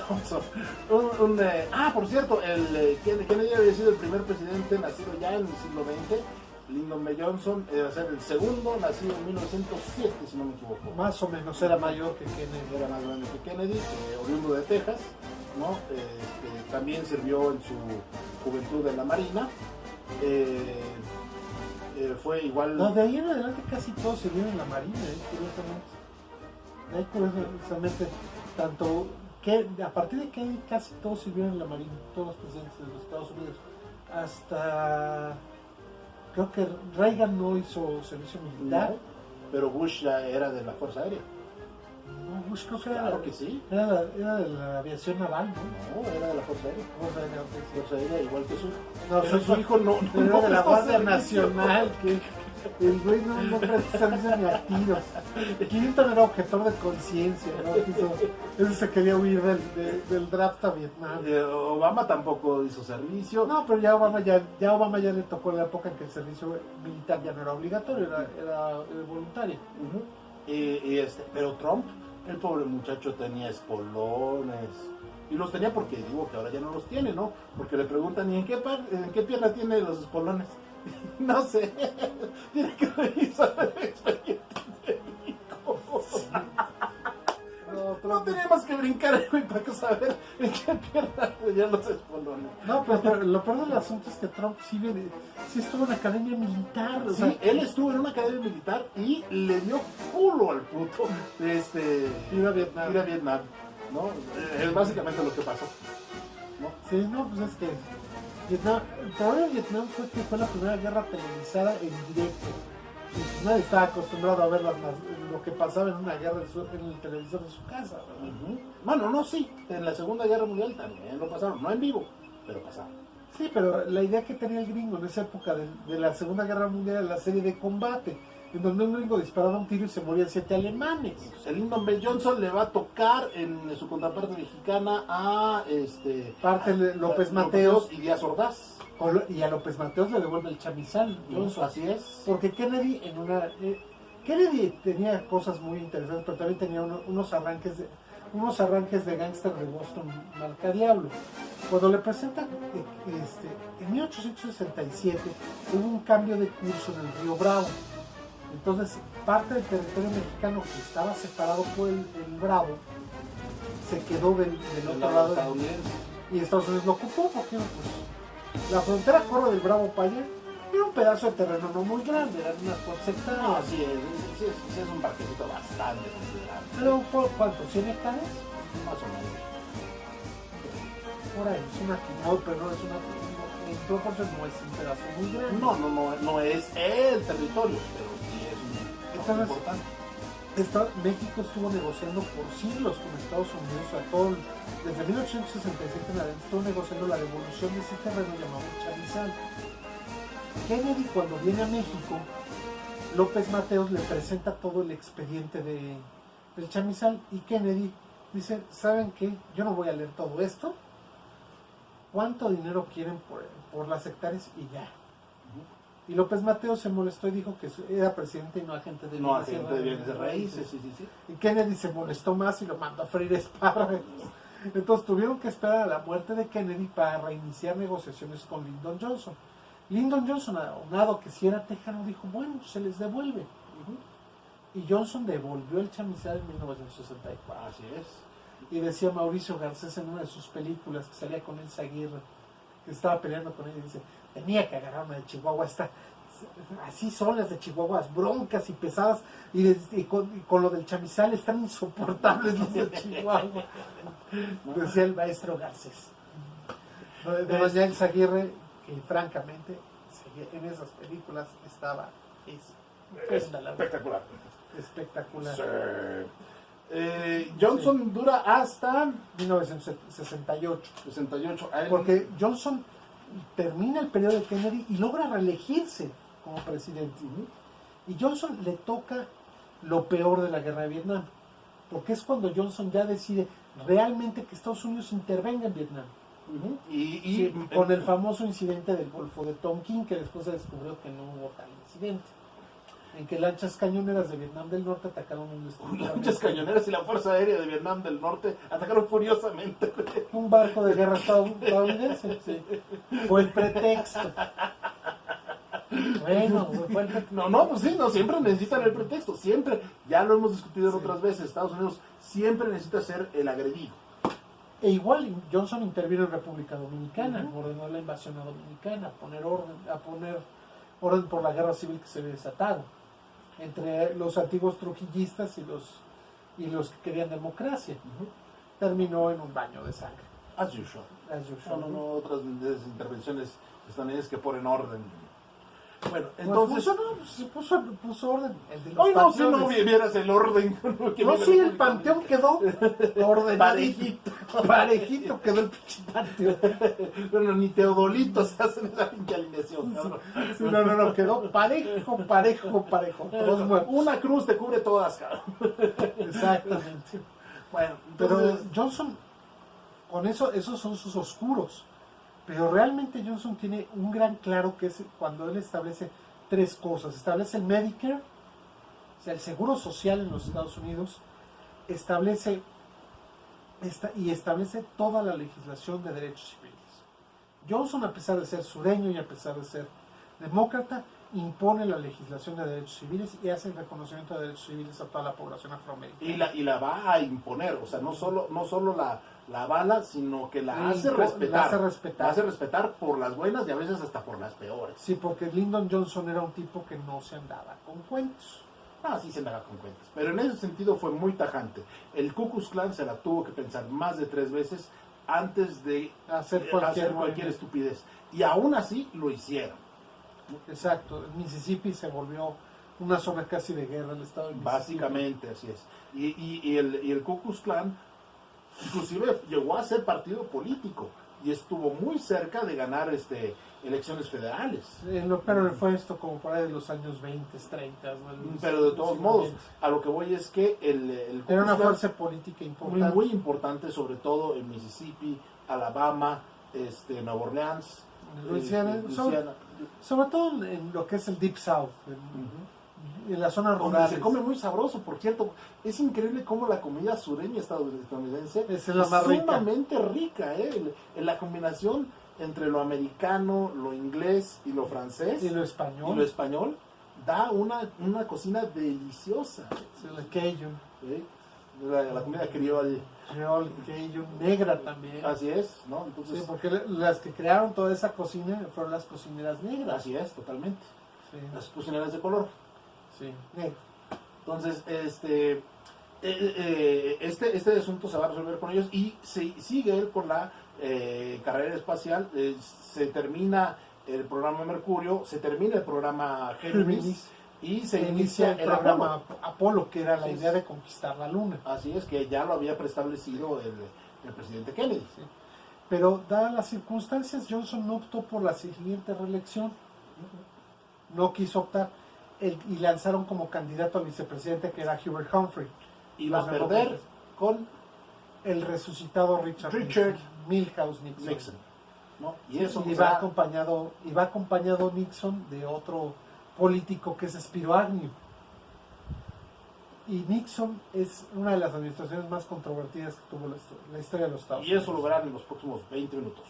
Johnson. Por cierto, Kennedy había sido el primer presidente nacido ya en el siglo XX. Lyndon B. Johnson era ser el segundo, nacido en 1907, si no me equivoco. Más o menos, era mayor que Kennedy. Era más grande que Kennedy, oriundo de Texas, ¿no? También sirvió en su juventud en la Marina. Fue igual... No, de ahí en adelante casi todos sirvieron en la Marina, curiosamente. De ahí curiosamente, tanto que a partir de Kennedy casi todos sirvieron en la Marina, todos los presidentes de los Estados Unidos. Hasta... Creo que Reagan no hizo servicio militar. No, pero Bush ya era de la Fuerza Aérea. No, Bush creo que Claro que sí. Era de la aviación naval, ¿no? No, era de la Fuerza Aérea. Fuerza Aérea, igual que su hijo. No, Pero su hijo no era de la Guardia servicio. Nacional, que el güey no presta servicio ni a tiros. Clinton era objetor de conciencia, ¿no? Ese se quería huir del draft a Vietnam. Obama tampoco hizo servicio. No, pero ya Obama ya le tocó la época en que el servicio militar ya no era obligatorio, era voluntario. Pero Trump, el pobre muchacho tenía espolones. Y los tenía porque digo que ahora ya no los tiene, ¿no? Porque le preguntan, ¿y en qué pierna tiene los espolones? No sé. Tiene que revisar el expediente médico. No tenemos que brincar para saber en qué pierna tenían los espolones. No, pero lo peor del asunto es que Trump sí estuvo en la academia militar. O sea, él estuvo en una academia militar y le dio culo al puto ir a Vietnam, ¿no? Es básicamente lo que pasó, ¿no? Sí, no, pues es que Vietnam, el problema de Vietnam fue la primera guerra televisada en directo. Y pues nadie estaba acostumbrado a ver lo que pasaba en una guerra en el televisor de su casa, ¿verdad? Bueno, no, sí, en la Segunda Guerra Mundial también lo pasaron, no en vivo, pero pasaron. Sí, pero la idea que tenía el gringo en esa época de la Segunda Guerra Mundial era la serie de combate, en donde un gringo disparaba un tiro y se morían 7 alemanes. Entonces, el Lyndon B. Johnson le va a tocar en su contraparte mexicana a López Mateos y Díaz Ordaz. Y a López Mateos le devuelve el chamizal. Johnson. Así es. Porque Kennedy Kennedy tenía cosas muy interesantes, pero también tenía unos arranques de gángster de Boston marca diablo. Cuando le presentan en 1867 hubo un cambio de curso en el río Bravo. Entonces parte del territorio mexicano que estaba separado por el Bravo se quedó del otro lado estadounidense. Y Estados Unidos lo ocupó porque pues, la frontera corre del Bravo para allá. Era un pedazo de terreno no muy grande, eran unas 4 hectáreas. No, sí es un parquecito bastante considerable. ¿Pero por cuánto? ¿100 hectáreas? Más o menos. Por ahí, es una pero no es una. En proporción no es un pedazo muy grande. No es el territorio, pero sí es un Entonces, importante. México estuvo negociando por siglos con Estados Unidos, desde 1867 en adelante estuvo negociando la devolución de ese terreno llamado Chamizal. Kennedy, cuando viene a México, López Mateos le presenta todo el expediente del chamizal y Kennedy dice, ¿saben qué? Yo no voy a leer todo esto. ¿Cuánto dinero quieren por las hectáreas? Y ya. Y López Mateos se molestó y dijo que era presidente y no agente de bienes de raíces. Sí. Y Kennedy se molestó más y lo mandó a freír espárragos. Entonces tuvieron que esperar a la muerte de Kennedy para reiniciar negociaciones con Lyndon Johnson. Lyndon Johnson, aunado que si era tejano, dijo, bueno, se les devuelve. Y Johnson devolvió el chamizal en 1964. Así es. Y decía Mauricio Garcés en una de sus películas, que salía con Elsa Aguirre, que estaba peleando con ella, y dice, tenía que agarrarme de Chihuahua, así son las de Chihuahua, broncas y pesadas, y con lo del chamizal están insoportables los de Chihuahua. Decía el maestro Garcés. De doña Elsa Aguirre, que francamente en esas películas estaba espectacular. Johnson dura hasta 1968. 68. Porque Johnson termina el periodo de Kennedy y logra reelegirse como presidente. Y Johnson le toca lo peor de la guerra de Vietnam, porque es cuando Johnson ya decide realmente que Estados Unidos intervenga en Vietnam. Sí, con el famoso incidente del Golfo de Tonkin, que después se descubrió que no hubo tal incidente. en que lanchas cañoneras de Vietnam del Norte atacaron un Lanchas cañoneras y la Fuerza Aérea de Vietnam del Norte atacaron furiosamente. un barco de guerra estadounidense. Sí. Fue el pretexto. Bueno, fue el pretexto. No, pues sí, no, siempre necesitan el pretexto, siempre, ya lo hemos discutido Sí. otras veces, Estados Unidos siempre necesita ser el agredido. E igual Johnson intervino en República Dominicana, Ujú. ordenó la invasión a Dominicana, a poner orden por la guerra civil que se había desatado entre los antiguos trujillistas y los que querían democracia. Terminó en un baño de sangre. As usual. As usual. No, otras intervenciones estadounidenses que ponen orden. Bueno, Entonces, entonces... puso orden. El de los Ay, no, si no panteones. vieras el orden. que No, vive sí, la el panteón quedó ordenadito. Parejito. Parejito quedó el pinche panteón. Bueno, ni Teodolitos hacen esa pinche alineación, cabrón. Sí, no, quedó parejo. Todos muertos. Una cruz te cubre todas, cabrón. Exactamente. Bueno, Pero entonces... Johnson, con esos son sus oscuros. Pero realmente Johnson tiene un gran claro que es cuando él establece tres cosas. Establece el Medicare, o sea, el seguro social en los Estados Unidos, establece toda la legislación de derechos civiles. Johnson, a pesar de ser sureño y a pesar de ser demócrata, impone la legislación de derechos civiles y hace el reconocimiento de derechos civiles a toda la población afroamericana. Y la va a imponer, o sea, no solo la avala, sino que la hace respetar. La hace respetar. La hace respetar por las buenas y a veces hasta por las peores. Sí, porque Lyndon Johnson era un tipo que no se andaba con cuentos. Ah, sí se andaba con cuentas. Pero en ese sentido fue muy tajante. El Ku Klux Klan se la tuvo que pensar más de 3 veces antes de Hacer cualquier cualquier estupidez. Y aún así lo hicieron. Exacto, Mississippi se volvió una zona casi de guerra, el estado de Mississippi. Básicamente, así es. Y el Ku Klux Klan inclusive llegó a ser partido político y estuvo muy cerca de ganar elecciones federales. Pero fue esto como por ahí de los años 20, 30. ¿No? Pero de todos modos, a lo que voy es que el Ku era una Klux Klan fuerza política importante. muy importante, sobre todo en Mississippi, Alabama, Nueva Orleans, Luisiana, sobre todo en lo que es el Deep South, en la zona donde rural. se come muy sabroso, por cierto. Es increíble cómo la comida sureña estadounidense Es la más rica. sumamente rica, en la combinación entre lo americano, lo inglés y lo francés Y lo español. da una cocina deliciosa. El Cajun. ¿Sí? La comida criolla. Creole, Cajun, negra también. Así es, ¿no? Entonces, Sí, porque las que crearon toda esa cocina fueron las cocineras negras. así es, totalmente. Sí, Las cocineras de color. sí, negro. Entonces, este asunto se va a resolver con ellos y sigue él con la carrera espacial. Se termina el programa Mercurio, se termina el programa Géminis y se inicia el programa Apolo, que era la Sí, idea de conquistar la Luna. Así es, que ya lo había preestablecido el presidente Kennedy. Sí. Pero dadas las circunstancias, Johnson no optó por la siguiente reelección. No quiso optar. Y lanzaron como candidato al vicepresidente, que era Hubert Humphrey. Y va a Los perder demócratas. con El resucitado Richard Milhouse Nixon. Nixon, ¿no? Y eso Y va acompañado Nixon de otro político que es Spiro Agnew. Y Nixon es una de las administraciones más controvertidas que tuvo la historia de los Estados y Unidos. eso lo verán en los próximos 20 minutos.